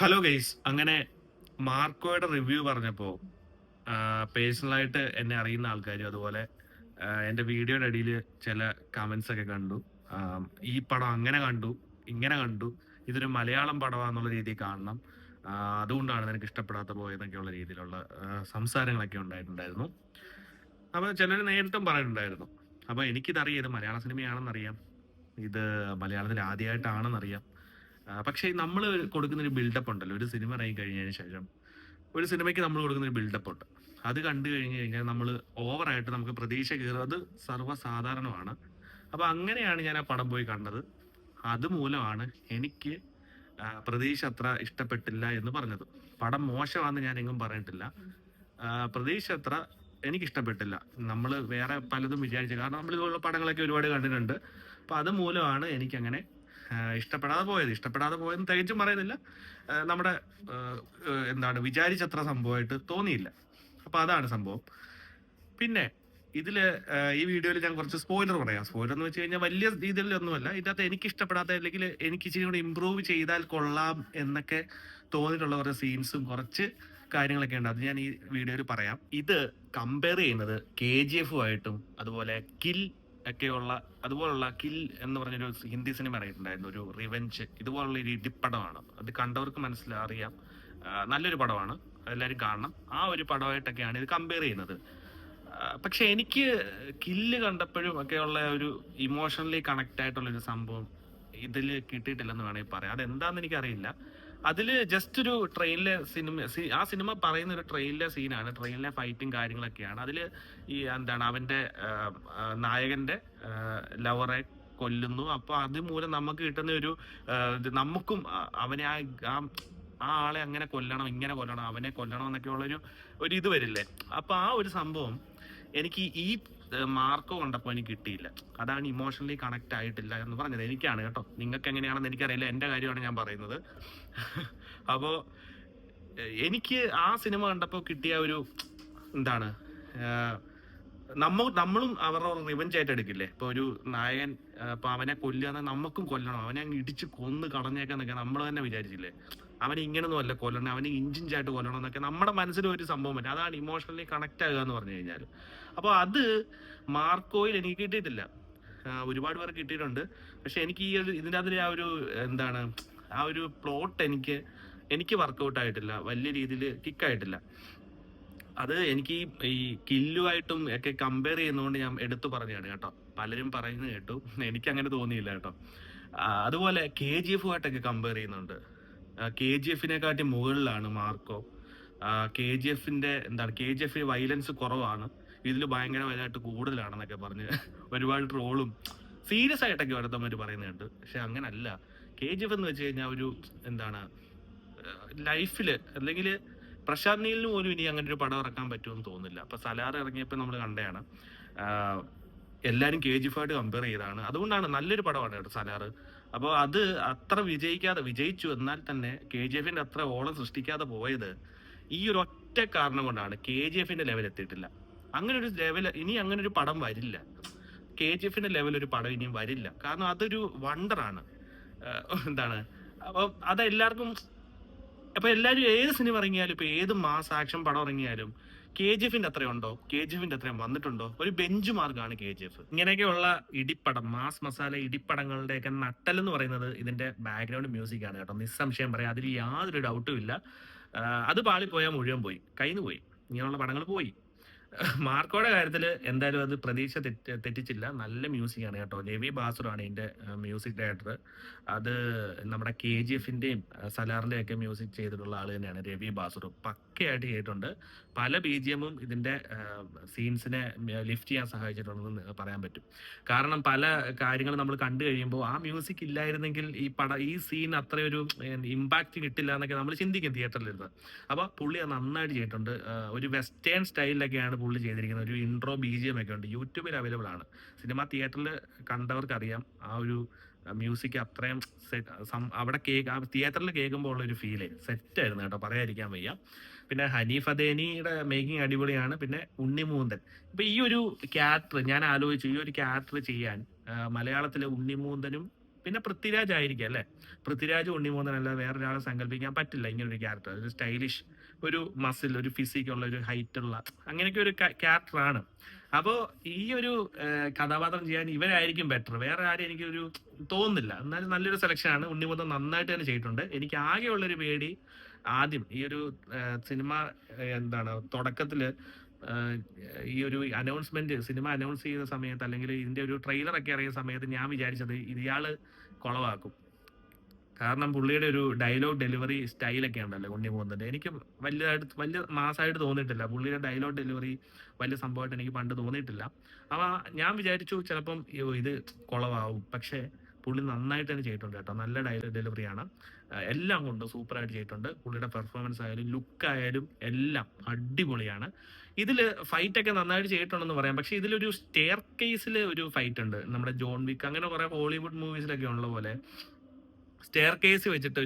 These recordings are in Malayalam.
ഹലോ ഗൈസ്, അങ്ങനെ മാർക്കോയുടെ റിവ്യൂ പറഞ്ഞപ്പോൾ പേഴ്സണലായിട്ട് എന്നെ അറിയുന്ന ആൾക്കാരും അതുപോലെ എൻ്റെ വീഡിയോയുടെ അടിയിൽ ചില കമന്റ്സ് ഒക്കെ കണ്ടു. ഈ പടം അങ്ങനെ കണ്ടു, ഇങ്ങനെ കണ്ടു, ഇതൊരു മലയാളം പടമാണെന്നുള്ള രീതിയിൽ കാണണം, ആ, അതുകൊണ്ടാണ് നിനക്ക് ഇഷ്ടപ്പെടാത്ത പോയതെന്നൊക്കെയുള്ള രീതിയിലുള്ള സംസാരങ്ങളൊക്കെ ഉണ്ടായിട്ടുണ്ടായിരുന്നു. അപ്പോൾ ചിലർ നേരിട്ടും പറഞ്ഞിട്ടുണ്ടായിരുന്നു. അപ്പോൾ എനിക്കിതറിയാം, ഇത് മലയാള സിനിമയാണെന്നറിയാം, ഇത് മലയാളത്തിൽ ആദ്യമായിട്ടാണെന്നറിയാം. പക്ഷേ നമ്മൾ കൊടുക്കുന്ന ഒരു ബിൽഡപ്പ് ഉണ്ടല്ലോ, ഒരു സിനിമ ഇറങ്ങി കഴിഞ്ഞതിന് ശേഷം ഒരു സിനിമയ്ക്ക് നമ്മൾ കൊടുക്കുന്ന ഒരു ബിൽഡപ്പ് ഉണ്ട്. അത് കണ്ടു കഴിഞ്ഞ് കഴിഞ്ഞാൽ നമ്മൾ ഓവറായിട്ട് നമുക്ക് പ്രതീക്ഷ കയറും, അത് സർവ്വസാധാരണമാണ്. അപ്പൊ അങ്ങനെയാണ് ഞാൻ ആ പടം പോയി കണ്ടത്. അതുമൂലമാണ് എനിക്ക് പ്രതീക്ഷ അത്ര ഇഷ്ടപ്പെട്ടില്ല എന്ന് പറഞ്ഞത്. പടം മോശമാണെന്ന് ഞാൻ എങ്ങും പറഞ്ഞിട്ടില്ല. പ്രതീക്ഷ അത്ര എനിക്ക് ഇഷ്ടപ്പെട്ടില്ല. നമ്മൾ വേറെ പലതും വിചാരിച്ചു, കാരണം നമ്മൾ ഇതുപോലുള്ള പടങ്ങളൊക്കെ ഒരുപാട് കണ്ടിട്ടുണ്ട്. അപ്പൊ അത് മൂലമാണ് എനിക്കങ്ങനെ ഇഷ്ടപ്പെടാതെ പോയത്. ഇഷ്ടപ്പെടാതെ പോയെന്ന് തികച്ചും പറയുന്നില്ല, നമ്മുടെ എന്താണ് വിചാരിച്ചത്ര സംഭവമായിട്ട് തോന്നിയില്ല. അപ്പൊ അതാണ് സംഭവം. പിന്നെ ഇതില് ഈ വീഡിയോയിൽ ഞാൻ കുറച്ച് സ്പോയിലർ പറയാം. സ്പോയിലർ എന്ന് വെച്ച് കഴിഞ്ഞാൽ വലിയ രീതിയിലൊന്നുമല്ല. ഇതിനകത്ത് എനിക്ക് ഇഷ്ടപ്പെടാത്ത, അല്ലെങ്കിൽ എനിക്ക് ഇച്ചിരി കൂടി ഇമ്പ്രൂവ് ചെയ്താൽ കൊള്ളാം എന്നൊക്കെ തോന്നിയിട്ടുള്ള കുറച്ച് സീൻസും കുറച്ച് കാര്യങ്ങളൊക്കെ ഉണ്ട്. അത് ഞാൻ ഈ വീഡിയോയിൽ പറയാം. ഇത് കമ്പയർ ചെയ്യുന്നത് KGF അതുപോലെ കിൽ ഒക്കെയുള്ള അതുപോലുള്ള കിൽ എന്ന് പറഞ്ഞൊരു ഹിന്ദി സിനിമ ഇറങ്ങിയിട്ടുണ്ടായിരുന്നു, ഒരു റിവെഞ്ച് ഇതുപോലുള്ള ഒരു ഇടിപ്പടമാണ്. അത് കണ്ടവർക്ക് അറിയാം. നല്ലൊരു പടമാണ്, എല്ലാവരും കാണണം. ആ ഒരു പടമായിട്ടൊക്കെയാണ് ഇത് കമ്പയർ ചെയ്യുന്നത്. പക്ഷെ എനിക്ക് കില്ല് കണ്ടപ്പോഴും ഒക്കെയുള്ള ഒരു ഇമോഷണലി കണക്ട് ആയിട്ടുള്ള ഒരു സംഭവം ഇതിൽ കിട്ടിയിട്ടില്ലെന്ന് വേണമെങ്കിൽ പറയാം. അതെന്താന്ന് എനിക്കറിയില്ല. അതില് ജസ്റ്റ് ഒരു ട്രെയിനിലെ ആ സിനിമ പറയുന്ന ഒരു ട്രെയിനിലെ സീനാണ്, ട്രെയിനിലെ ഫൈറ്റും കാര്യങ്ങളൊക്കെയാണ്. അതില് ഈ എന്താണ് അവന്റെ നായകന്റെ ലവറെ കൊല്ലുന്നു. അപ്പൊ അതുമൂലം നമുക്ക് കിട്ടുന്ന ഒരു നമുക്കും അവനെ ആ ആ ആളെ അങ്ങനെ കൊല്ലണം, ഇങ്ങനെ കൊല്ലണം, അവനെ കൊല്ലണം എന്നൊക്കെ ഉള്ളൊരു ഒരു ഇത് വരില്ലേ. അപ്പൊ ആ ഒരു സംഭവം എനിക്ക് ഈ മാർക്കോ കണ്ടപ്പോൾ എനിക്ക് കിട്ടിയില്ല. അതാണ് ഇമോഷണലി കണക്ട് ആയിട്ടില്ല എന്ന് പറഞ്ഞത്. എനിക്കാണ് കേട്ടോ, നിങ്ങൾക്ക് എങ്ങനെയാണെന്ന് എനിക്കറിയില്ല, എന്റെ കാര്യമാണ് ഞാൻ പറയുന്നത്. അപ്പോ എനിക്ക് ആ സിനിമ കണ്ടപ്പോൾ കിട്ടിയ ഒരു എന്താണ്, നമ്മളും അവരുടെ റിവെഞ്ച് ആയിട്ട് എടുക്കില്ലേ. ഇപ്പൊ ഒരു നായകൻ ഇപ്പൊ അവനെ കൊല്ലുക, നമുക്കും കൊല്ലണം, അവനെ അങ്ങ് ഇടിച്ച് കൊന്ന് കളഞ്ഞേക്കാന്നൊക്കെ നമ്മൾ തന്നെ വിചാരിച്ചില്ലേ. അവനെ ഇങ്ങനൊന്നും അല്ല കൊല്ലണം, അവനെ ഇഞ്ചിഞ്ചായിട്ട് കൊല്ലണം എന്നൊക്കെ നമ്മുടെ മനസ്സിൽ ഒരു സംഭവം പറ്റും. അതാണ് ഇമോഷണലി കണക്ട് ആകുക എന്ന് പറഞ്ഞു കഴിഞ്ഞാൽ. അപ്പോൾ അത് മാർക്കോയിൽ എനിക്ക് കിട്ടിയിട്ടില്ല. ഒരുപാട് പേർക്ക് കിട്ടിയിട്ടുണ്ട്. പക്ഷെ എനിക്ക് ഈ ഒരു ഇതിൻ്റെ അതിൽ ആ ഒരു എന്താണ്, ആ ഒരു പ്ലോട്ട് എനിക്ക് വർക്കൗട്ട് ആയിട്ടില്ല, വലിയ രീതിയിൽ കിക്കായിട്ടില്ല. അത് എനിക്ക് ഈ കില്ലുമായിട്ടും ഒക്കെ കമ്പയർ ചെയ്യുന്നതുകൊണ്ട് ഞാൻ എടുത്തു പറഞ്ഞതാണ് കേട്ടോ. പലരും പറയുന്നത് കേട്ടു, എനിക്ക് അങ്ങനെ തോന്നിയില്ല കേട്ടോ. അതുപോലെ KGF കമ്പയർ ചെയ്യുന്നുണ്ട്. KGF മുകളിലാണ് മാർക്കോ. KGF വയലൻസ് കുറവാണ്, ഇതിൽ ഭയങ്കരമായിട്ട് കൂടുതലാണെന്നൊക്കെ പറഞ്ഞ് ഒരുപാട് ട്രോളും സീരിയസ് ആയിട്ടൊക്കെ ഓരോരുത്തന്മാർ പറയുന്നുണ്ട്. പക്ഷെ അങ്ങനല്ല. KGF എന്ന് വെച്ച് കഴിഞ്ഞാൽ ഒരു എന്താണ്, ലൈഫിൽ അല്ലെങ്കിൽ പ്രശാന്ത് നീലിന് പോലും ഇനി അങ്ങനെ ഒരു പടം ഇറക്കാൻ പറ്റുമെന്ന് തോന്നുന്നില്ല. അപ്പൊ സലാർ ഇറങ്ങിയപ്പോൾ നമ്മൾ കണ്ടതാണ്. എല്ലാരും KGF കമ്പയർ ചെയ്താണ്. അതുകൊണ്ടാണ് നല്ലൊരു പടമാണ് കേട്ടോ സലാർ. അപ്പോൾ അത് അത്ര വിജയിച്ചു എന്നാൽ തന്നെ KGF അത്ര ഓളം സൃഷ്ടിക്കാതെ പോയത് ഈ ഒരു ഒറ്റ കാരണം കൊണ്ടാണ്. KGF ലെവൽ എത്തിയിട്ടില്ല. അങ്ങനെ ഒരു ലെവൽ ഇനി അങ്ങനെ ഒരു പടം വരില്ല. KGF ലെവൽ ഒരു പടം ഇനിയും വരില്ല. കാരണം അതൊരു വണ്ടറാണ്. എന്താണ്, അപ്പം അതെല്ലാവർക്കും. അപ്പൊ എല്ലാരും ഏത് സിനിമ ഇറങ്ങിയാലും, ഇപ്പൊ ഏത് മാസ് ആക്ഷൻ പടം ഇറങ്ങിയാലും KGF അത്രയുണ്ടോ? KGF അത്രയും വന്നിട്ടുണ്ടോ? ഒരു ബെഞ്ച് മാർക്കാണ് KGF. ഇങ്ങനെയൊക്കെയുള്ള ഇടിപ്പടം, മാസ് മസാല ഇടിപ്പടങ്ങളുടെയൊക്കെ നട്ടൽ എന്ന് പറയുന്നത് ഇതിന്റെ ബാക്ക്ഗ്രൗണ്ട് മ്യൂസിക് ആണ് കേട്ടോ. നിസ്സംശയം പറയാം, അതിൽ യാതൊരു ഡൗട്ടും ഇല്ല. അത് പാളിപ്പോയാൽ മുഴുവൻ പോയി, കയ്യിൽ നിന്ന് പോയി, ഇങ്ങനെയുള്ള പടങ്ങൾ പോയി. മാർക്കോയുടെ കാര്യത്തിൽ എന്തായാലും അത് പ്രതീക്ഷ തെറ്റിച്ചില്ല. നല്ല മ്യൂസിക്കാണ് കേട്ടോ. രവി ബാസുറാണ് ഇതിന്റെ മ്യൂസിക് ഡയറക്ടർ. അത് നമ്മുടെ KGF സലാറിന്റെ ഒക്കെ മ്യൂസിക് ചെയ്തിട്ടുള്ള ആൾ തന്നെയാണ് രവി ബാസുർ. പക്കയായിട്ട് ചെയ്തിട്ടുണ്ട്. പല BGM ഇതിന്റെ സീൻസിനെ ലിഫ്റ്റ് ചെയ്യാൻ സഹായിച്ചിട്ടുണ്ടെന്ന് പറയാൻ പറ്റും. കാരണം പല കാര്യങ്ങൾ നമ്മൾ കണ്ടു കഴിയുമ്പോൾ ആ മ്യൂസിക് ഇല്ലായിരുന്നെങ്കിൽ ഈ സീൻ അത്രയൊരു ഇമ്പാക്റ്റ് കിട്ടില്ല എന്നൊക്കെ നമ്മൾ ചിന്തിക്കും തിയേറ്ററിലിരുന്ന്. അപ്പൊ പുള്ളി അത് നന്നായിട്ട് ചെയ്തിട്ടുണ്ട്. ഒരു വെസ്റ്റേൺ സ്റ്റൈലിലൊക്കെയാണ് പുള്ളി ചെയ്തിരിക്കുന്നത്. ഒരു ഇൻട്രോ BGM ഒക്കെ ഉണ്ട്, യൂട്യൂബിൽ അവൈലബിൾ ആണ്. സിനിമ തിയേറ്ററിൽ കണ്ടവർക്ക് അറിയാം ആ ഒരു മ്യൂസിക് അത്രയും അവിടെ തിയേറ്ററിൽ കേൾക്കുമ്പോൾ ഉള്ള ഒരു ഫീല് സെറ്റ് ആയിരുന്നു കേട്ടോ, പറയാതിരിക്കാൻ വയ്യ. പിന്നെ ഹനീഫ് അദേനിയുടെ മേക്കിംഗ് അടിപൊളിയാണ്. പിന്നെ ഉണ്ണിമൂന്തൻ. ഇപ്പൊ ഈ ഒരു ക്യാരക്ടർ ഞാൻ ആലോചിച്ചു, ഈ ഒരു ക്യാരക്ടർ ചെയ്യാൻ മലയാളത്തിലെ ഉണ്ണിമൂന്തനും പിന്നെ പൃഥ്വിരാജ് ആയിരിക്കും അല്ലേ, പൃഥ്വിരാജ് ഉണ്ണിമൂന്നനല്ല വേറൊരാളെ സങ്കല്പിക്കാൻ പറ്റില്ല ഇങ്ങനൊരു ക്യാരക്ടർ. ഒരു സ്റ്റൈലിഷ്, ഒരു മസിൽ, ഒരു ഫിസിക് ഉള്ള, ഒരു ഹൈറ്റ് ഉള്ള അങ്ങനെയൊക്കെ ഒരു ക്യാരക്ടറാണ്. അപ്പോ ഈ ഒരു കഥാപാത്രം ചെയ്യാൻ ഇവരായിരിക്കും ബെറ്റർ, വേറെ ആരും എനിക്കൊരു തോന്നുന്നില്ല. എന്നാലും നല്ലൊരു സെലക്ഷനാണ്. ഉണ്ണിമുത്തൻ നന്നായിട്ട് തന്നെ ചെയ്തിട്ടുണ്ട്. എനിക്ക് ആകെയുള്ളൊരു പേടി ആദ്യം ഈ ഒരു സിനിമ എന്താണ് തുടക്കത്തില് ആഹ് ഈ ഒരു അനൗൺസ്മെന്റ് സിനിമ അനൗൺസ് ചെയ്ത സമയത്ത്, അല്ലെങ്കിൽ ഇതിന്റെ ഒരു ട്രെയിലർ ഒക്കെ ഇറങ്ങിയ സമയത്ത് ഞാൻ വിചാരിച്ചത് ഇയാള് കൊളവാക്കും. കാരണം പുള്ളിയുടെ ഒരു ഡയലോഗ് ഡെലിവറി സ്റ്റൈലൊക്കെ ഉണ്ടല്ലോ ഉണ്ണിമുകുന്ദന്റെ, എനിക്ക് വലിയ മാസമായിട്ട് തോന്നിയിട്ടില്ല. പുള്ളിയുടെ ഡയലോഗ് ഡെലിവറി വലിയ സംഭവമായിട്ട് എനിക്ക് പണ്ട് തോന്നിയിട്ടില്ല. അപ്പൊ ഞാൻ വിചാരിച്ചു ചിലപ്പം ഇത് കുളവാകും. പക്ഷേ പുള്ളി നന്നായിട്ട് തന്നെ ചെയ്തിട്ടുണ്ട് കേട്ടോ. നല്ല ഡയലോഗ് ഡെലിവറിയാണ്. എല്ലാം കൊണ്ട് സൂപ്പറായിട്ട് ചെയ്തിട്ടുണ്ട്. പുള്ളിയുടെ പെർഫോമൻസ് ആയാലും ലുക്ക് ആയാലും എല്ലാം അടിപൊളിയാണ്. ഇതില് ഫൈറ്റ് ഒക്കെ നന്നായിട്ട് ചെയ്തിട്ടുണ്ടെന്ന് പറയാം. പക്ഷെ ഇതിലൊരു സ്റ്റെയർ കേസിൽ ഒരു ഫൈറ്റ് ഉണ്ട്, നമ്മുടെ ജോൺ വിക്ക് അങ്ങനെ കുറെ ഹോളിവുഡ് മൂവീസിലൊക്കെ ഉള്ള പോലെ സ്റ്റെയർ കേസ് വെച്ചിട്ട്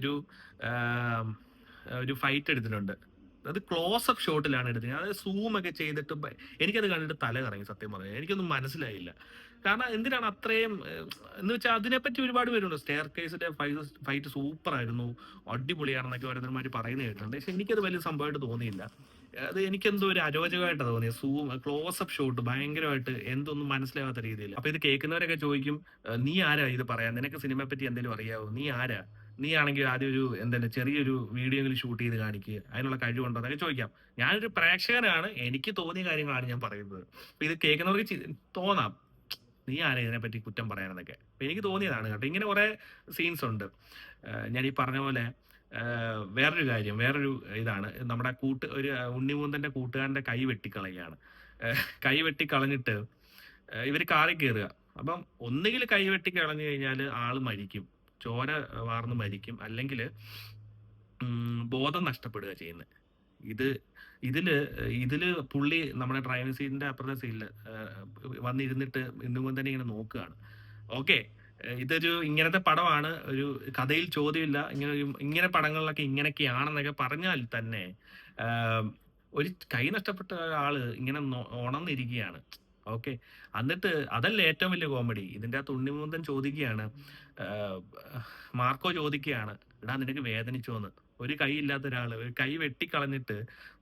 ഒരു ഫൈറ്റ് എടുത്തിട്ടുണ്ട്. അത് ക്ലോസ് അപ്പ് ഷോട്ടിലാണ് എടുത്തത്. അത് സൂം ഒക്കെ ചെയ്തിട്ട് എനിക്കത് കണ്ടിട്ട് തല കറങ്ങി, സത്യം പറഞ്ഞാൽ എനിക്കൊന്നും മനസ്സിലായില്ല. കാരണം എന്തിനാണ് അത്രയും എന്ന് വെച്ചാൽ അതിനെപ്പറ്റി ഒരുപാട് പേരുണ്ട്. സ്റ്റെയർ കേസിന്റെ ഫൈറ്റ് സൂപ്പർ ആയിരുന്നു, അടിപൊളിയാണെന്നൊക്കെ ഓരോരുത്തന്മാർ പറയുന്നത് കേട്ടിട്ടുണ്ട്. പക്ഷെ എനിക്കത് വലിയ സംഭവമായിട്ട് തോന്നിയില്ല. അത് എനിക്കെന്തോ ഒരു അരോചകമായിട്ടാണ് തോന്നിയത്. സൂം ക്ലോസ് അപ്പ് ഷോട്ട് ഭയങ്കരമായിട്ട് എന്തൊന്നും മനസ്സിലാവാത്ത രീതിയിൽ. അപ്പൊ ഇത് കേൾക്കുന്നവരൊക്കെ ചോദിക്കും, നീ ആരാ ഇത് പറയാൻ, നിനക്ക് സിനിമയെ പറ്റി എന്തെങ്കിലും അറിയാവോ, നീ ആരാ, നീ ആണെങ്കിൽ ആദ്യം ഒരു എന്തെങ്കിലും ചെറിയൊരു വീഡിയോ എങ്കിലും ഷൂട്ട് ചെയ്ത് കാണിക്കുക, അതിനുള്ള കഴിവുണ്ടോ എന്നൊക്കെ ചോദിക്കാം. ഞാനൊരു പ്രേക്ഷകനാണ്, എനിക്ക് തോന്നിയ കാര്യങ്ങളാണ് ഞാൻ പറയുന്നത്. അപ്പൊ ഇത് കേൾക്കുന്നവർക്ക് തോന്നാം നീ ആരാ ഇതിനെപ്പറ്റി കുറ്റം പറയാനെന്നൊക്കെ. അപ്പൊ എനിക്ക് തോന്നിയതാണ് കേട്ടോ. ഇങ്ങനെ കുറെ സീൻസ് ഉണ്ട്. ഞാൻ ഈ പറഞ്ഞ പോലെ വേറൊരു കാര്യം, വേറൊരു ഇതാണ്, നമ്മുടെ ഒരു ഉണ്ണിമൂന്തന്റെ കൂട്ടുകാരന്റെ കൈ വെട്ടിക്കളയുകയാണ്. കൈ വെട്ടിക്കളഞ്ഞിട്ട് ഇവര് കാറിൽ കയറുക. അപ്പം ഒന്നുകിൽ കൈ വെട്ടിക്കളഞ്ഞു കഴിഞ്ഞാൽ ആള് മരിക്കും, ചോര വാർന്ന് മരിക്കും, അല്ലെങ്കിൽ ബോധം നഷ്ടപ്പെടുക ചെയ്യുന്നത്. ഇത് ഇതില് ഇതില് പുള്ളി നമ്മുടെ ഡ്രൈവിംഗ് സീറ്റിന്റെ അപ്പുറത്തെ സീറ്റില് വന്നിരുന്നിട്ട് ഇന്നുകൊണ്ട് തന്നെ ഇങ്ങനെ നോക്കുകയാണ്. ഓക്കെ, ഇതൊരു ഇങ്ങനത്തെ പടമാണ്, ഒരു കഥയിൽ ചോദ്യമില്ല, ഇങ്ങനെ പടങ്ങളിലൊക്കെ ഇങ്ങനെയൊക്കെയാണെന്നൊക്കെ പറഞ്ഞാൽ തന്നെ ഒരു കൈ നഷ്ടപ്പെട്ട ആള് ഇങ്ങനെ ഉണർന്നിരിക്കുകയാണ്. ഓക്കെ, എന്നിട്ട് അതല്ല ഏറ്റവും വലിയ കോമഡി. ഇതിന്റെ അകത്ത് ഉണ്ണിമൂന്തൻ ചോദിക്കുകയാണ്, മാർക്കോ ചോദിക്കുകയാണ്, എടാ നിനക്ക് വേദനിച്ചോന്ന്. ഒരു കൈ ഇല്ലാത്ത ഒരാള് ഒരു കൈ വെട്ടിക്കളഞ്ഞിട്ട്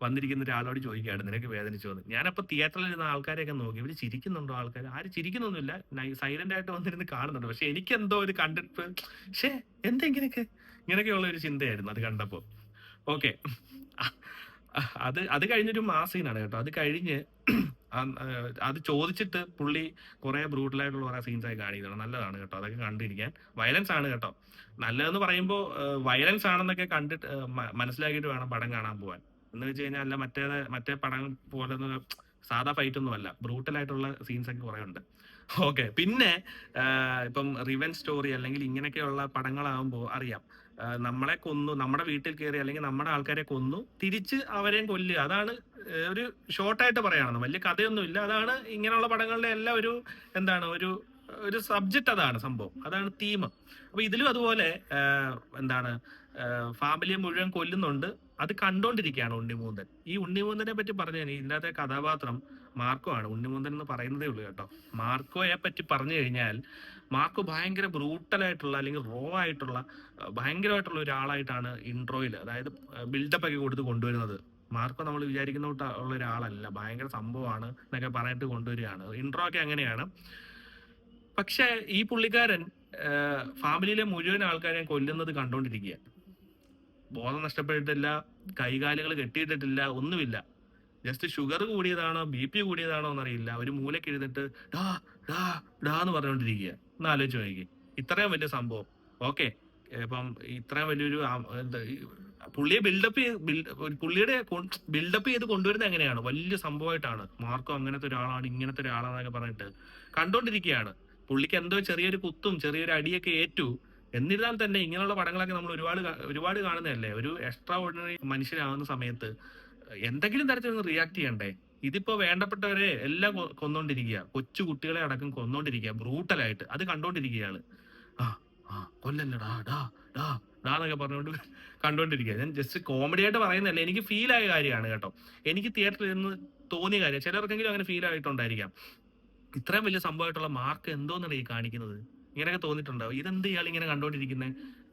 വന്നിരിക്കുന്ന ഒരാളോട് ചോദിക്കുകയാണ് നിനക്ക് വേദനിച്ചോന്ന്. ഞാനപ്പോ തിയേറ്ററിൽ ഇരുന്ന ആൾക്കാരെയൊക്കെ നോക്കി, ഇവര് ചിരിക്കുന്നുണ്ടോ, ആൾക്കാർ ആരും ചിരിക്കുന്നൊന്നുമില്ല, സൈലന്റ് ആയിട്ട് വന്നിരുന്ന് കാണുന്നുണ്ട്. പക്ഷെ എനിക്ക് എന്തോ ഒരു കണ്ടിട്ട് പക്ഷേ എന്താ ഇങ്ങനെയൊക്കെയുള്ള ഒരു ചിന്തയായിരുന്നു അത് കണ്ടപ്പോ. ഓക്കെ, അത് കഴിഞ്ഞൊരു മാസീനാണ് കേട്ടോ. അത് കഴിഞ്ഞ് അത് ചോദിച്ചിട്ട് പുള്ളി കുറെ ബ്രൂട്ടലായിട്ടുള്ള കുറെ സീൻസ് ആയി കാണിക്കണം. നല്ലതാണ് കേട്ടോ, അതൊക്കെ കണ്ടിരിക്കാൻ. വയലൻസ് ആണ് കേട്ടോ. നല്ലതെന്ന് പറയുമ്പോൾ വയലൻസ് ആണെന്നൊക്കെ കണ്ടിട്ട് മനസ്സിലാക്കിയിട്ട് വേണം പടം കാണാൻ പോവാൻ. എന്ന് വെച്ച് കഴിഞ്ഞാൽ അല്ല മറ്റേ പടം പോലെ സാധാ ഫൈറ്റ് ഒന്നും അല്ല, ബ്രൂട്ടലായിട്ടുള്ള സീൻസ് ഒക്കെ കുറെ ഉണ്ട്. ഓക്കെ, പിന്നെ ഇപ്പം റിവെഞ്ച് സ്റ്റോറി അല്ലെങ്കിൽ ഇങ്ങനെയൊക്കെയുള്ള പടങ്ങളാകുമ്പോൾ അറിയാം, നമ്മളെ കൊന്നു, നമ്മുടെ വീട്ടിൽ കയറി അല്ലെങ്കിൽ നമ്മുടെ ആൾക്കാരെ കൊന്നു തിരിച്ച് അവരെയും കൊല്ലുക. അതാണ് ഒരു ഷോർട്ടായിട്ട് പറയുകയാണെന്ന്, വലിയ കഥയൊന്നുമില്ല. അതാണ് ഇങ്ങനെയുള്ള പടങ്ങളുടെ എല്ലാം ഒരു എന്താണ് ഒരു സബ്ജക്റ്റ്, അതാണ് സംഭവം, അതാണ് തീം. അപ്പൊ ഇതിലും അതുപോലെ എന്താണ് ഫാമിലിയെ മുഴുവൻ കൊല്ലുന്നുണ്ട്. അത് കണ്ടോണ്ടിരിക്കുകയാണ് ഉണ്ണിമൂന്തൻ. ഈ ഉണ്ണിമൂന്തനെ പറ്റി പറഞ്ഞു കഴിഞ്ഞാൽ ഇതിനകത്തെ കഥാപാത്രം മാർക്കോ ആണ്. ഉണ്ണിമൂന്തൻ എന്ന് പറയുന്നതേ ഉള്ളൂ കേട്ടോ. മാർക്കോയെ പറ്റി പറഞ്ഞു കഴിഞ്ഞാൽ മാർക്കോ ഭയങ്കര ബ്രൂട്ടലായിട്ടുള്ള അല്ലെങ്കിൽ റോ ആയിട്ടുള്ള ഭയങ്കരമായിട്ടുള്ള ഒരാളായിട്ടാണ് ഇൻട്രോയിൽ, അതായത് ബിൽഡപ്പ് ഒക്കെ കൊടുത്ത് കൊണ്ടുവരുന്നത്. മാർക്കോ നമ്മൾ വിചാരിക്കുന്ന ഉള്ള ഒരാളല്ല, ഭയങ്കര സംഭവമാണ് എന്നൊക്കെ പറഞ്ഞിട്ട് കൊണ്ടുവരികയാണ്. ഇൻട്രോ ഒക്കെ അങ്ങനെയാണ്. പക്ഷെ ഈ പുള്ളിക്കാരൻ ഫാമിലിയിലെ മുഴുവൻ ആൾക്കാരെയും കൊല്ലുന്നത് കണ്ടോണ്ടിരിക്കുക. ബോധം നഷ്ടപ്പെട്ടിട്ടില്ല, കൈകാലുകൾ കെട്ടിയിട്ടിട്ടില്ല, ഒന്നുമില്ല. ജസ്റ്റ് ഷുഗർ കൂടിയതാണോ BP കൂടിയതാണോ എന്നറിയില്ല, ഒരു മൂലക്ക് എഴുന്നിട്ട് ഡാ ഡാ ഡാ എന്ന് പറഞ്ഞുകൊണ്ടിരിക്കുക. ഒന്ന് ആലോചിച്ച് നോക്കി, ഇത്രയും വലിയ സംഭവം. ഓക്കെ, ഇപ്പം ഇത്രയും വലിയൊരു പുള്ളിയെ പുള്ളിയുടെ ബിൽഡപ്പ് ചെയ്ത് കൊണ്ടുവരുന്നത് എങ്ങനെയാണ്, വലിയ സംഭവമായിട്ടാണ്. മാർക്കോ അങ്ങനത്തെ ഒരാളാണ്, ഇങ്ങനത്തെ ഒരാളാന്നൊക്കെ പറഞ്ഞിട്ട് കണ്ടോണ്ടിരിക്കുകയാണ്. പുള്ളിക്ക് എന്തോ ചെറിയൊരു കുത്തും ചെറിയൊരു അടിയൊക്കെ ഏറ്റു. എന്നിരുന്നാൽ തന്നെ ഇങ്ങനെയുള്ള പടങ്ങളൊക്കെ നമ്മൾ ഒരുപാട് കാണുന്നതല്ലേ. ഒരു എക്സ്ട്രാ ഓർഡിനറി മനുഷ്യനാകുന്ന സമയത്ത് എന്തെങ്കിലും തരത്തിലൊന്ന് റിയാക്ട് ചെയ്യണ്ടേ. ഇതിപ്പോ വേണ്ടപ്പെട്ടവരെ എല്ലാം കൊന്നോണ്ടിരിക്കുക, കൊച്ചു കുട്ടികളെ അടക്കം കൊന്നോണ്ടിരിക്കുക ബ്രൂട്ടലായിട്ട്. അത് കണ്ടോണ്ടിരിക്കുകയാണ്. കൊല്ലല്ലടാ ഡാ ഡാ ഡാ എന്നൊക്കെ പറഞ്ഞുകൊണ്ട് കണ്ടോണ്ടിരിക്കുക. ഞാൻ ജസ്റ്റ് കോമഡി ആയിട്ട് പറയുന്നതല്ല, എനിക്ക് ഫീൽ ആയ കാര്യമാണ് കേട്ടോ. എനിക്ക് തിയേറ്ററിൽ നിന്ന് തോന്നിയ കാര്യം, ചിലർക്കെങ്കിലും അങ്ങനെ ഫീൽ ആയിട്ടുണ്ടായിരിക്കാം. ഇത്രയും വലിയ സംഭവമായിട്ടുള്ള മാർക്ക് എന്തോന്നാണ് ഈ കാണിക്കുന്നത്. ഇങ്ങനെയൊക്കെ തോന്നിയിട്ടുണ്ടാവും. ഇതെന്ത് ഇയാൾ ഇങ്ങനെ കണ്ടോണ്ടിരിക്കുന്നത്?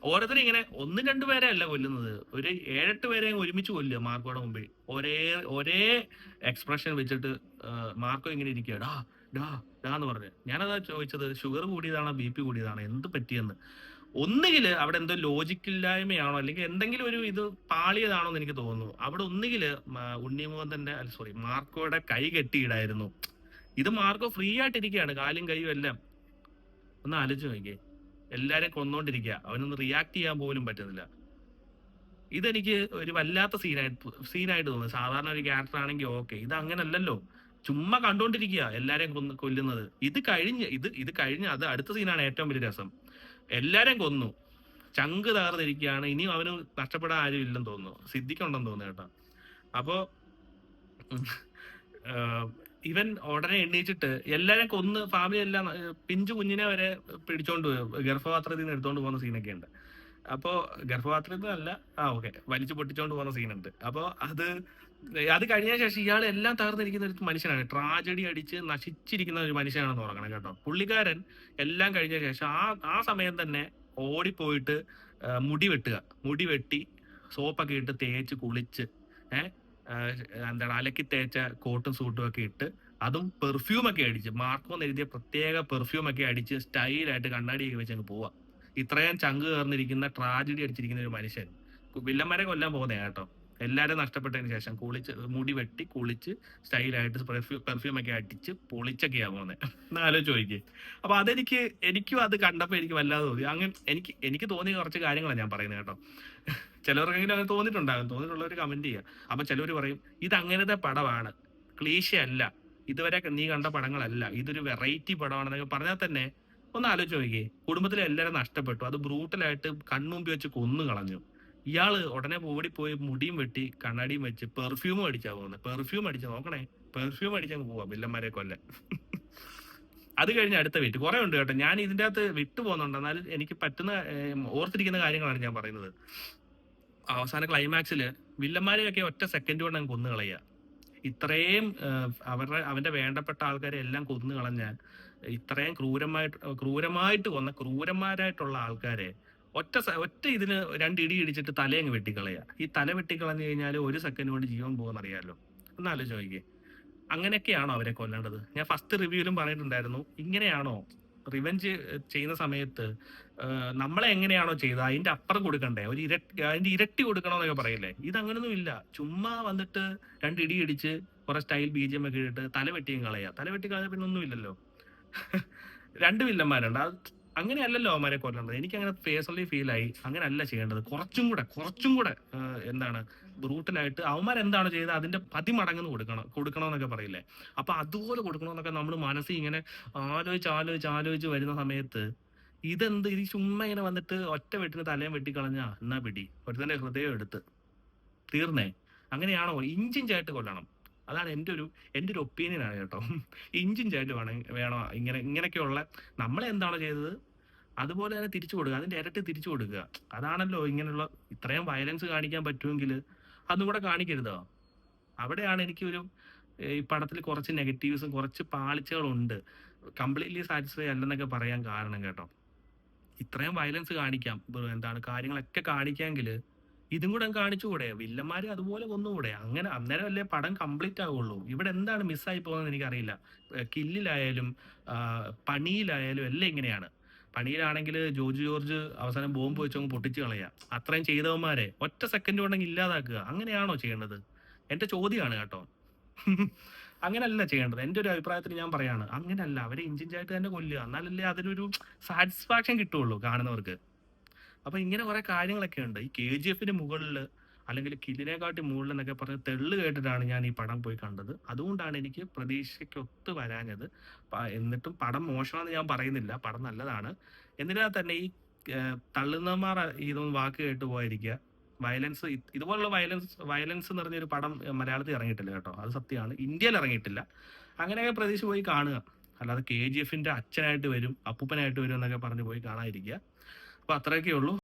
ഓരോരുത്തരും ഇങ്ങനെ 1-2 പേരെ അല്ല കൊല്ലുന്നത്, ഒരു 7-8 പേരെ ഒരുമിച്ച് കൊല്ലുക മാർക്കോയുടെ മുമ്പിൽ. ഒരേ ഒരേ എക്സ്പ്രഷൻ വെച്ചിട്ട് മാർക്കോ ഇങ്ങനെ ഇരിക്കുക, ഡാ ഡാ ഡാ എന്ന് പറഞ്ഞ്. ഞാനതാ ചോദിച്ചത്, ഷുഗർ കൂടിയതാണോ BP കൂടിയതാണോ, എന്ത് പറ്റിയെന്ന്. ഒന്നുകിൽ അവിടെ എന്തോ ലോജിക്കില്ലായ്മയാണോ അല്ലെങ്കിൽ എന്തെങ്കിലും ഒരു ഇത് പാളിയതാണോ എന്ന് എനിക്ക് തോന്നുന്നു. അവിടെ ഒന്നുകിൽ ഉണ്ണിമുകുന്ദന്റെ സോറി മാർക്കോയുടെ കൈ കെട്ടിയിടായിരുന്നു. ഇത് മാർക്കോ ഫ്രീ ആയിട്ടിരിക്കുകയാണ്, കാലും കൈയും എല്ലാം. ഒന്ന് ആലോചിച്ച് നോക്കിയേ, എല്ലാരും കൊന്നോണ്ടിരിക്കുക, അവനൊന്ന് റിയാക്ട് ചെയ്യാൻ പോലും പറ്റുന്നില്ല. ഇതെനിക്ക് ഒരു വല്ലാത്ത സീനായിട്ട് തോന്നുന്നു. സാധാരണ ഒരു ക്യാരക്ടർ ആണെങ്കിൽ ഓക്കെ, ഇത് അങ്ങനല്ലല്ലോ. ചുമ്മാ കണ്ടോണ്ടിരിക്കുക എല്ലാരെയും കൊല്ലുന്നത്. ഇത് കഴിഞ്ഞ് അത് അടുത്ത സീനാണ് ഏറ്റവും വലിയ രസം. എല്ലാരെയും കൊന്നു, ചങ്ക് തകർന്നിരിക്കുകയാണ്. ഇനിയും അവന് നഷ്ടപ്പെടാൻ ആരും ഇല്ലെന്ന് തോന്നുന്നു, സിദ്ധിക്കുണ്ടെന്ന് തോന്നുന്നു കേട്ടോ. അപ്പോ ഇവൻ ഉടനെ എണ്ണീച്ചിട്ട് എല്ലാരെയും കൊന്ന് ഫാമിലി എല്ലാം പിഞ്ചു കുഞ്ഞിനെ വരെ പിടിച്ചോണ്ട് പോയി ഗർഭപാത്രത്തിൽ നിന്ന് എടുത്തോണ്ട് പോകുന്ന സീനൊക്കെ ഉണ്ട്. അപ്പോ ഗർഭപാത്രത്തിൽ അല്ല, ഓക്കെ, വലിച്ചു പൊട്ടിച്ചോണ്ട് പോകുന്ന സീനുണ്ട്. അപ്പോ അത് കഴിഞ്ഞ ശേഷം ഇയാൾ എല്ലാം തകർന്നിരിക്കുന്ന ഒരു മനുഷ്യനാണ്, ട്രാജഡി അടിച്ച് നശിച്ചിരിക്കുന്ന ഒരു മനുഷ്യനാണെന്ന് ഓർക്കണം കേട്ടോ. പുള്ളിക്കാരൻ എല്ലാം കഴിഞ്ഞ ശേഷം ആ സമയം തന്നെ ഓടിപ്പോയിട്ട് മുടി വെട്ടി സോപ്പൊക്കെ ഇട്ട് തേച്ച് കുളിച്ച് എന്താണ് അലക്കി തേച്ച കോട്ടും സൂട്ടും ഒക്കെ ഇട്ട്, അതും പെർഫ്യൂം ഒക്കെ അടിച്ച്, മാർക്കോ എഴുതിയ പ്രത്യേക പെർഫ്യൂം ഒക്കെ അടിച്ച് സ്റ്റൈലായിട്ട് കണ്ണാടിയൊക്കെ വെച്ച് അങ്ങ് പോവാ. ഇത്രയും ചങ്ക് കയറിയിരിക്കുന്ന ട്രാജഡി അടിച്ചിരിക്കുന്ന ഒരു മനുഷ്യൻ വില്ലന്മാരെ കൊല്ലാൻ പോകുന്നേ കേട്ടോ. എല്ലാരും നഷ്ടപ്പെട്ടതിന് ശേഷം മുടി വെട്ടി കുളിച്ച് സ്റ്റൈലായിട്ട് പെർഫ്യൂം ഒക്കെ അടിച്ച് പൊളിച്ചൊക്കെയാ പോകുന്നത്. ആലോചിച്ച് ചോദിക്കേ. അപ്പൊ എനിക്കും അത് കണ്ടപ്പോ എനിക്ക് വല്ലാതെ തോന്നി. അങ്ങനെ എനിക്ക് തോന്നിയ കുറച്ച് കാര്യങ്ങളാണ് ഞാൻ പറയുന്നത് കേട്ടോ. ചിലവർക്കെങ്കിലും അങ്ങനെ തോന്നിയിട്ടുള്ളവർ കമന്റ് ചെയ്യുക. അപ്പൊ ചിലവർ പറയും ഇത് അങ്ങനത്തെ പടമാണ്, ക്ലീശ അല്ല, ഇതുവരെ നീ കണ്ട പടങ്ങളല്ല, ഇതൊരു വെറൈറ്റി പടമാണെന്നൊക്കെ പറഞ്ഞാൽ തന്നെ ഒന്ന് ആലോചിച്ച് നോക്കിയേ. കുടുംബത്തിലെ എല്ലാവരും നഷ്ടപ്പെട്ടു, അത് ബ്രൂട്ടലായിട്ട് കൺമുമ്പി വെച്ച് കൊന്നു കളഞ്ഞു. ഇയാള് ഉടനെ ഓടിപ്പോയി മുടിയും വെട്ടി കണ്ണാടിയും വെച്ച് പെർഫ്യൂമും അടിച്ചാ പോകുന്നത്. പെർഫ്യൂം അടിച്ച് നോക്കണേ, പെർഫ്യൂം അടിച്ചങ്ങ് പോവാ വില്ലന്മാരെ കൊല്ലാൻ. അത് കഴിഞ്ഞ് അടുത്ത വീട്ട് കുറെ ഉണ്ട് കേട്ടോ. ഞാൻ ഇതിന്റെ അകത്ത് വിട്ടു പോകുന്നുണ്ട്, എന്നാലും എനിക്ക് പറ്റുന്ന ഓർത്തിരിക്കുന്ന കാര്യങ്ങളാണ് ഞാൻ പറയുന്നത്. അവസാന ക്ലൈമാക്സില് വില്ലന്മാരെയൊക്കെ ഒറ്റ സെക്കൻഡ് കൊണ്ട് അങ്ങ് കൊന്നു കളയുക. ഇത്രയും അവന്റെ വേണ്ടപ്പെട്ട ആൾക്കാരെ എല്ലാം കൊന്നു കളഞ്ഞാൽ, ഇത്രയും ക്രൂരമായിട്ട് കൊന്ന ക്രൂരന്മാരായിട്ടുള്ള ആൾക്കാരെ ഒറ്റ ഇതിന് 2 ഇടി ഇടിച്ചിട്ട് തലയങ്ങ് വെട്ടിക്കളയുക. ഈ തല വെട്ടിക്കളഞ്ഞു കഴിഞ്ഞാൽ 1 സെക്കൻഡ് കൊണ്ട് ജീവൻ പോകുന്ന അറിയാമല്ലോ. എന്നാലും ചോദിക്കേ, അങ്ങനെയൊക്കെയാണോ അവരെ കൊല്ലേണ്ടത്? ഞാൻ ഫസ്റ്റ് റിവ്യൂവിലും പറഞ്ഞിട്ടുണ്ടായിരുന്നു, ഇങ്ങനെയാണോ റിവെഞ്ച് ചെയ്യുന്ന സമയത്ത് നമ്മളെ എങ്ങനെയാണോ ചെയ്തത് അതിന്റെ അപ്പുറം കൊടുക്കണ്ടേ, അതിന്റെ ഇരട്ടി കൊടുക്കണമെന്നൊക്കെ പറയില്ലേ. ഇതങ്ങനൊന്നും ഇല്ല. ചുമ്മാ വന്നിട്ട് 2 ഇടി ഇടിച്ച് കുറെ സ്റ്റൈൽ BGM ഒക്കെ ഇട്ടിട്ട് തല വെട്ടിയും കളയുക. തല വെട്ടി കളയാൻ പിന്നെ ഒന്നും ഇല്ലല്ലോ. 2 വില്ലന്മാരുണ്ട്, അത് അങ്ങനെയല്ലല്ലോ അവന്മാരെ കൊല്ലേണ്ടത്. എനിക്ക് അങ്ങനെ പേഴ്സണലി ഫീൽ ആയി. അങ്ങനെയല്ല ചെയ്യേണ്ടത്. കുറച്ചും കൂടെ എന്താണ് ബ്രൂട്ടലായിട്ട് അവന്മാരെന്താണോ ചെയ്തത് അതിന്റെ 10 മടങ്ങ് കൊടുക്കണമെന്നൊക്കെ പറയില്ലേ. അപ്പൊ അതുപോലെ കൊടുക്കണമെന്നൊക്കെ നമ്മൾ മനസ്സിൽ ഇങ്ങനെ ആലോചിച്ച് വരുന്ന സമയത്ത് ഇത് ചുമ്മാ ഇങ്ങനെ വന്നിട്ട് ഒറ്റ വെട്ടിന് തലയും വെട്ടിക്കളഞ്ഞാ എന്നാ പിടി, ഒരുത്തന്റെ ഹൃദയം എടുത്ത് തീർന്നേ. അങ്ങനെയാണോ? ഇഞ്ചിഞ്ചായിട്ട് കൊല്ലണം. അതാണ് എൻ്റെ ഒരു ഒപ്പീനിയൻ ആണ് കേട്ടോ. ഇഞ്ചിഞ്ചായിട്ട് വേണോ ഇങ്ങനെയൊക്കെയുള്ള നമ്മളെന്താണോ ചെയ്തത് അതുപോലെ തന്നെ തിരിച്ചു കൊടുക്കുക, അതിന്റെ ഇരട്ടി തിരിച്ചു കൊടുക്കുക. അതാണല്ലോ ഇങ്ങനെയുള്ള ഇത്രയും വയലൻസ് കാണിക്കാൻ പറ്റുമെങ്കിൽ അതും കൂടെ കാണിക്കരുതോ? അവിടെയാണ് ഈ പടത്തിൽ കുറച്ച് നെഗറ്റീവ്സും കുറച്ച് പാളിച്ചകളുണ്ട്. കംപ്ലീറ്റ്ലി സാറ്റിസ്ഫൈ അല്ലെന്നൊക്കെ പറയാൻ കാരണം കേട്ടോ. ഇത്രയും വയലൻസ് കാണിക്കാം, കാര്യങ്ങളൊക്കെ കാണിക്കാമെങ്കിൽ ഇതും കൂടെ കാണിച്ചുകൂടെ? വില്ലന്മാരെ അതുപോലെ കൊന്നുകൂടെ? അങ്ങനെ അന്നേരം അല്ലേ പടം കംപ്ലീറ്റ് ആവുള്ളൂ. ഇവിടെ എന്താണ് മിസ്സായി പോകുന്നത് എനിക്കറിയില്ല. കില്ലിലായാലും പണിയിലായാലും എല്ലാം ഇങ്ങനെയാണ്. പണിയിലാണെങ്കിൽ ജോർജ് അവസാനം ബോംബ് വെച്ചങ്ങ് പൊട്ടിച്ച് കളയുക. അത്രയും ചെയ്തവന്മാരെ ഒറ്റ സെക്കൻഡ് കൊണ്ടെങ്കിൽ ഇല്ലാതാക്കുക. അങ്ങനെയാണോ ചെയ്യേണ്ടത്? എന്റെ ചോദ്യമാണ് കേട്ടോ. അങ്ങനല്ല ചെയ്യേണ്ടത്. എൻ്റെ ഒരു അഭിപ്രായത്തിൽ ഞാൻ പറയാണ്, അങ്ങനല്ല. അവരെ ഇഞ്ചിഞ്ചായിട്ട് തന്നെ കൊല്ലുക, എന്നാലല്ലേ അതിനൊരു സാറ്റിസ്ഫാക്ഷൻ കിട്ടുള്ളൂ കാണുന്നവർക്ക്. അപ്പൊ ഇങ്ങനെ കുറെ കാര്യങ്ങളൊക്കെ ഉണ്ട്. ഈ KGF മുകളിൽ അല്ലെങ്കിൽ കില്ലിനെക്കാട്ടി മുകളിൽ എന്നൊക്കെ പറഞ്ഞ് തെള്ളു കേട്ടിട്ടാണ് ഞാൻ ഈ പടം പോയി കണ്ടത്. അതുകൊണ്ടാണ് എനിക്ക് പ്രതീക്ഷയ്ക്കൊത്ത് വരാഞ്ഞത്. എന്നിട്ടും പടം മോശമാണെന്ന് ഞാൻ പറയുന്നില്ല, പടം നല്ലതാണ്. എന്നിരുന്നാൽ തന്നെ ഈ തള്ളുന്നമാർ ഇതൊന്നും വാക്ക് കേട്ട് പോയിരിക്കുക. വയലൻസ്, ഇതുപോലുള്ള വയലൻസ് നിറഞ്ഞൊരു പടം മലയാളത്തിൽ ഇറങ്ങിയിട്ടില്ല കേട്ടോ. അത് സത്യമാണ്, ഇന്ത്യയിൽ ഇറങ്ങിയിട്ടില്ല. അങ്ങനെയൊക്കെ പ്രതീക്ഷ പോയി കാണുക. അല്ലാതെ KGF അച്ഛനായിട്ട് വരും, അപ്പൂപ്പനായിട്ട് വരും എന്നൊക്കെ പറഞ്ഞ് പോയി കാണാതിരിക്കുക. അപ്പൊ അത്രയൊക്കെ ഉള്ളൂ.